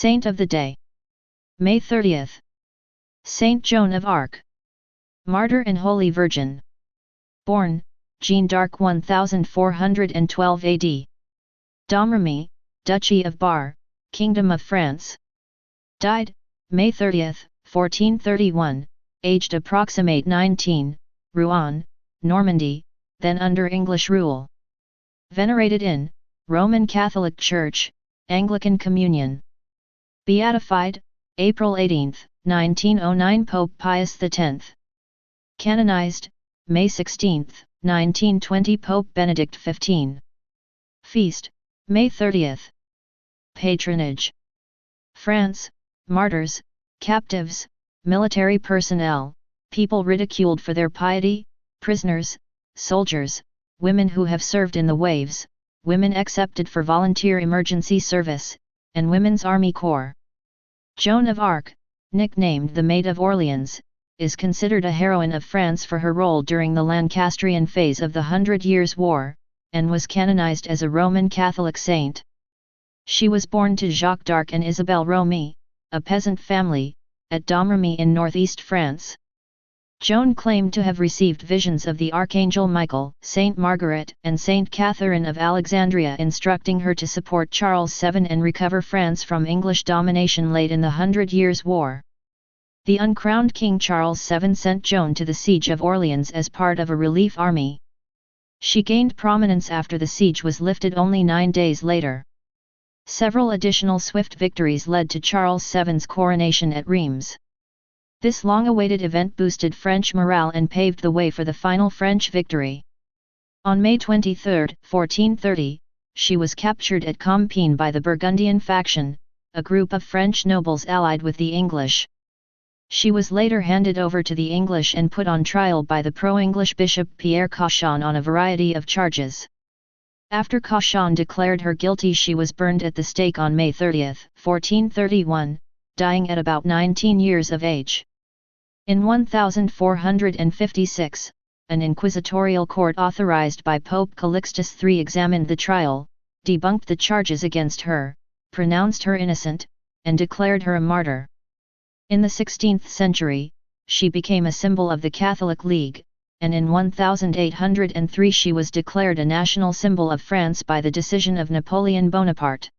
Saint of the Day. May 30th. Saint Joan of Arc. Martyr and Holy Virgin. Born, Jeanne d'Arc 1412 AD. Domremy, Duchy of Bar, Kingdom of France. Died, May 30th, 1431, aged approximate 19, Rouen, Normandy, then under English rule. Venerated in Roman Catholic Church, Anglican Communion. Beatified, April 18, 1909 Pope Pius X. Canonized, May 16, 1920 Pope Benedict XV. Feast, May 30th. Patronage. France, martyrs, captives, military personnel, people ridiculed for their piety, prisoners, soldiers, women who have served in the waves, women accepted for volunteer emergency service, and Women's Army Corps. Joan of Arc, nicknamed the Maid of Orleans, is considered a heroine of France for her role during the Lancastrian phase of the 100 Years' War, and was canonized as a Roman Catholic saint. She was born to Jacques d'Arc and Isabelle Romy, a peasant family, at Domremy in northeast France. Joan claimed to have received visions of the Archangel Michael, Saint Margaret, and Saint Catherine of Alexandria instructing her to support Charles VII and recover France from English domination late in the 100 Years' War. The uncrowned King Charles VII sent Joan to the siege of Orleans as part of a relief army. She gained prominence after the siege was lifted only 9 days later. Several additional swift victories led to Charles VII's coronation at Reims. This long-awaited event boosted French morale and paved the way for the final French victory. On May 23, 1430, she was captured at Compiègne by the Burgundian faction, a group of French nobles allied with the English. She was later handed over to the English and put on trial by the pro-English Bishop Pierre Cauchon on a variety of charges. After Cauchon declared her guilty, she was burned at the stake on May 30, 1431, dying at about 19 years of age. In 1456, an inquisitorial court authorized by Pope Calixtus III examined the trial, debunked the charges against her, pronounced her innocent, and declared her a martyr. In the 16th century, she became a symbol of the Catholic League, and in 1803 she was declared a national symbol of France by the decision of Napoleon Bonaparte.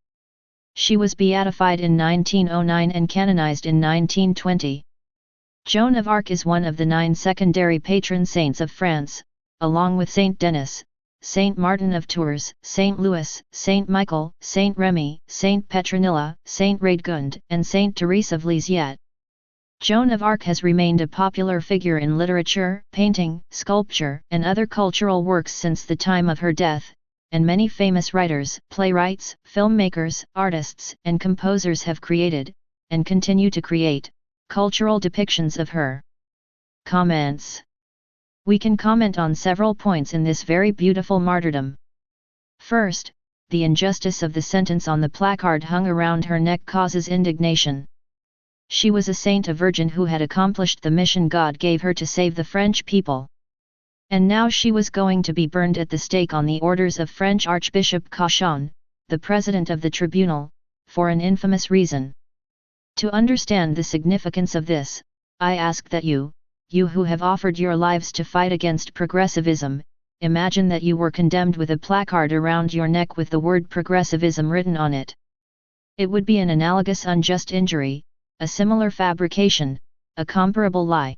She was beatified in 1909 and canonized in 1920. Joan of Arc is one of the 9 secondary patron saints of France, along with Saint Denis, Saint Martin of Tours, Saint Louis, Saint Michael, Saint Remy, Saint Petronilla, Saint Radegund, and Saint Therese of Lisieux. Joan of Arc has remained a popular figure in literature, painting, sculpture, and other cultural works since the time of her death, and many famous writers, playwrights, filmmakers, artists, and composers have created, and continue to create, cultural depictions of her. Comments. We can comment on several points in this very beautiful martyrdom. First, the injustice of the sentence on the placard hung around her neck causes indignation. She was a saint, a virgin who had accomplished the mission God gave her to save the French people. And now she was going to be burned at the stake on the orders of French Archbishop Cauchon, the president of the tribunal, for an infamous reason. To understand the significance of this, I ask that you who have offered your lives to fight against progressivism, imagine that you were condemned with a placard around your neck with the word progressivism written on it. It would be an analogous unjust injury, a similar fabrication, a comparable lie.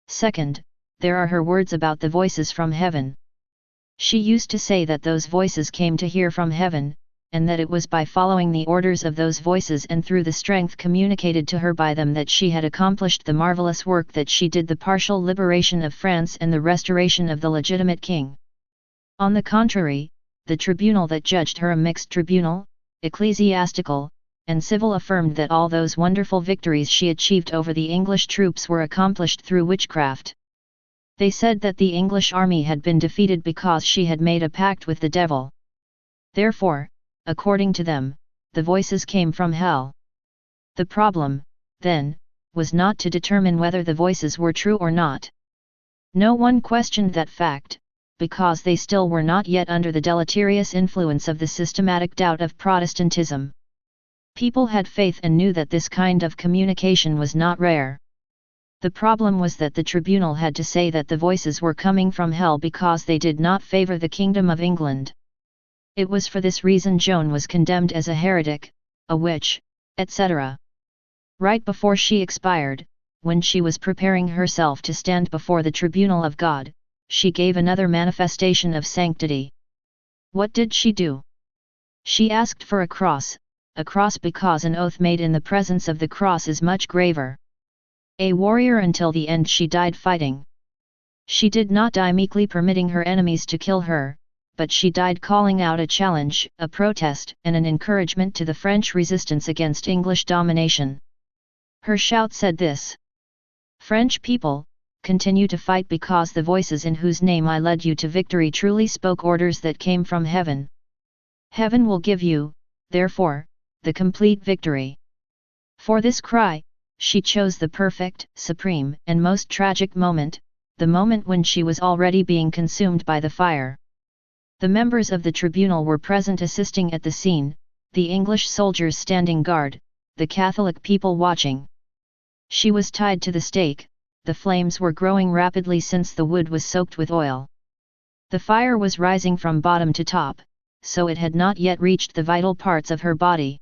Second, there are her words about the voices from heaven. She used to say that those voices came to hear from heaven, and that it was by following the orders of those voices and through the strength communicated to her by them that she had accomplished the marvelous work that she did, the partial liberation of France and the restoration of the legitimate king. On the contrary, the tribunal that judged her, a mixed tribunal, ecclesiastical, and civil, affirmed that all those wonderful victories she achieved over the English troops were accomplished through witchcraft. They said that the English army had been defeated because she had made a pact with the devil. Therefore, according to them, the voices came from hell. The problem, then, was not to determine whether the voices were true or not. No one questioned that fact, because they still were not yet under the deleterious influence of the systematic doubt of Protestantism. People had faith and knew that this kind of communication was not rare. The problem was that the tribunal had to say that the voices were coming from hell because they did not favor the Kingdom of England. It was for this reason Joan was condemned as a heretic, a witch, etc. Right before she expired, when she was preparing herself to stand before the tribunal of God, she gave another manifestation of sanctity. What did she do? She asked for a cross because an oath made in the presence of the cross is much graver. A warrior until the end, she died fighting. She did not die meekly permitting her enemies to kill her, but she died calling out a challenge, a protest, and an encouragement to the French resistance against English domination. Her shout said this: "French people, continue to fight because the voices in whose name I led you to victory truly spoke orders that came from heaven. Heaven will give you, therefore, the complete victory." For this cry, she chose the perfect, supreme, and most tragic moment, the moment when she was already being consumed by the fire. The members of the tribunal were present assisting at the scene, the English soldiers standing guard, the Catholic people watching. She was tied to the stake, the flames were growing rapidly since the wood was soaked with oil. The fire was rising from bottom to top, so it had not yet reached the vital parts of her body.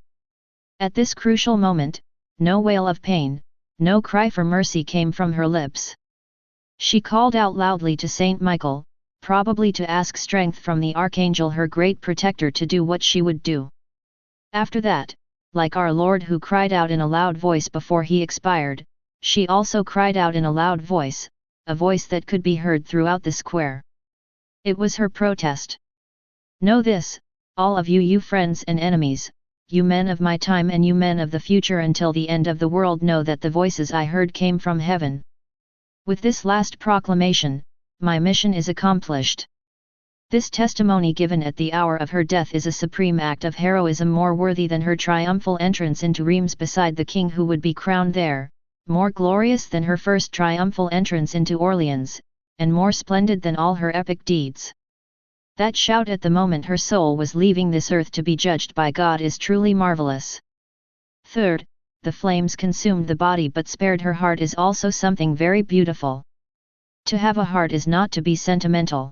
At this crucial moment, no wail of pain, no cry for mercy came from her lips. She called out loudly to Saint Michael, probably to ask strength from the Archangel, her great protector, to do what she would do. After that, like our Lord who cried out in a loud voice before he expired, she also cried out in a loud voice, a voice that could be heard throughout the square. It was her protest. Know this, all of you, you friends and enemies, you men of my time and you men of the future until the end of the world, know that the voices I heard came from heaven. With this last proclamation, my mission is accomplished. This testimony given at the hour of her death is a supreme act of heroism more worthy than her triumphal entrance into Reims beside the king who would be crowned there, more glorious than her first triumphal entrance into Orleans, and more splendid than all her epic deeds. That shout at the moment her soul was leaving this earth to be judged by God is truly marvelous. Third, the flames consumed the body but spared her heart is also something very beautiful. To have a heart is not to be sentimental.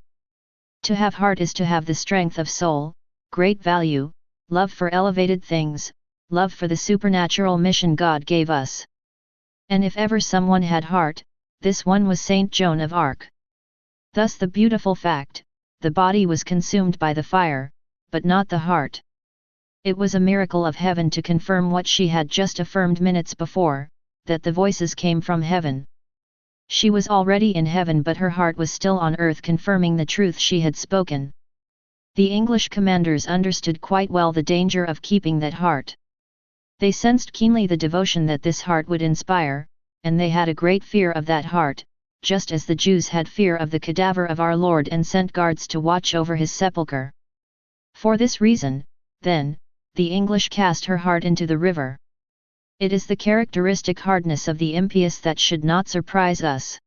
To have heart is to have the strength of soul, great value, love for elevated things, love for the supernatural mission God gave us. And if ever someone had heart, this one was Saint Joan of Arc. Thus the beautiful fact, the body was consumed by the fire, but not the heart. It was a miracle of heaven to confirm what she had just affirmed minutes before, that the voices came from heaven. She was already in heaven but her heart was still on earth, confirming the truth she had spoken. The English commanders understood quite well the danger of keeping that heart. They sensed keenly the devotion that this heart would inspire, and they had a great fear of that heart, just as the Jews had fear of the cadaver of our Lord and sent guards to watch over his sepulchre. For this reason, then, the English cast her heart into the river. It is the characteristic hardness of the impious that should not surprise us.